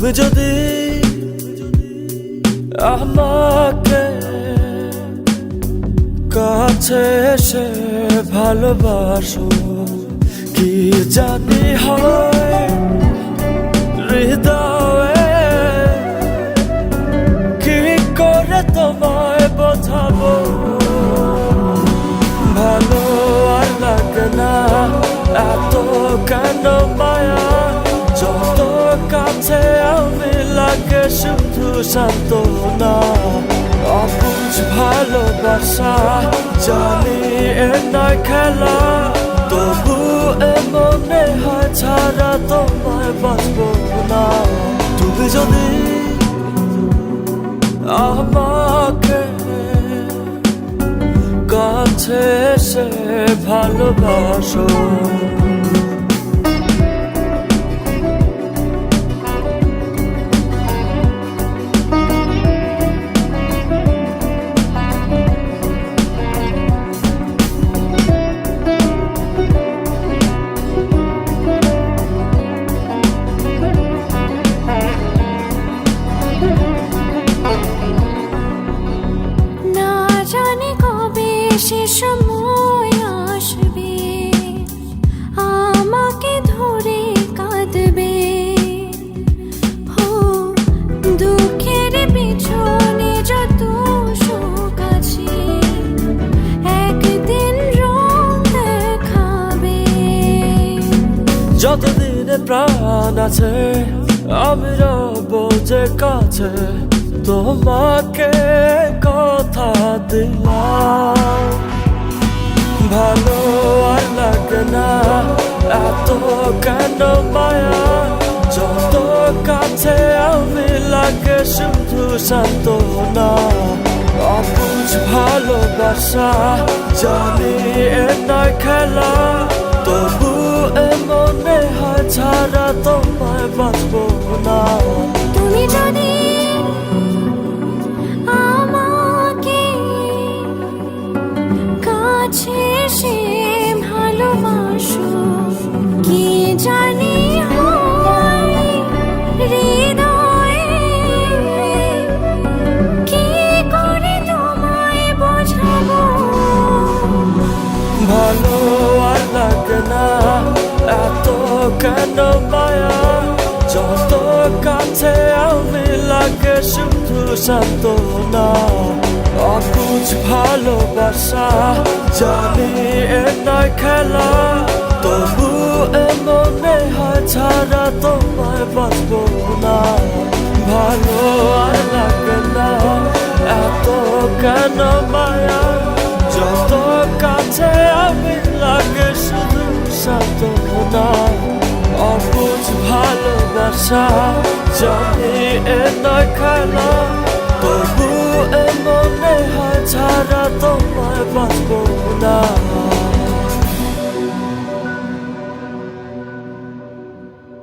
তুমি যদি আমাকে কাছে এসে ভালোবাসো, কি জানি হয় হৃদয়ে কি করে তোমায় বোঝাবো। ভালো আর লাগে না এত কেন মায়া, যত কাছে আমি লাগে শুধু সান্ত্বনা। অবুঝ ভালোবাসা জানি এ নয় খেলা, তবু এ মনে হয় ছাড়া তোমায় বাঁচবো না। তুমি যদি আমাকে কাছে এসে ভালোবাসো। সে সময় আসবে আমাকে ধরে কাঁদবে, হো দুঃখের পিছনে যত শোক আছে একদিন রং দেখাবে। যতদিনে প্রাণ আছে আমি রব যে কাছে, তোমাকে কথা দিলাম। ভালো আর লাগে না এত কেন মায়া, যত কাছে আমি লাগে শুধু সান্ত্বনা। অবুঝ ভালোবাসা জানি এ নয় খেলা, তবু এ মনে হয় ছাড়া তোমায় বাঁচবো না। তুমি যদি আমাকে কাছে এসে ভালোবাসো, কি জানি হয় হৃদয়ে কি করে তোমায় বোঝাবো। ভালো আর লাগে না এত কেন মায়া, যত কাছে আমি লাগে শুধু সান্ত্বনা। অবুঝ ভালোবাসা জানি এ নয় খেলা, তবু এ মনে হয় ছাড়া তোমায় বাঁচবো না। ভালো আর লাগে না এত কেন মায়া, যত কাছে আমি লাগে শুধু সান্ত্বনা। অবুঝ ভালোবাসা জানি এ নয় খেলা, তবু এ মনে হয় ছাড়া তোমায় বাঁচবো না।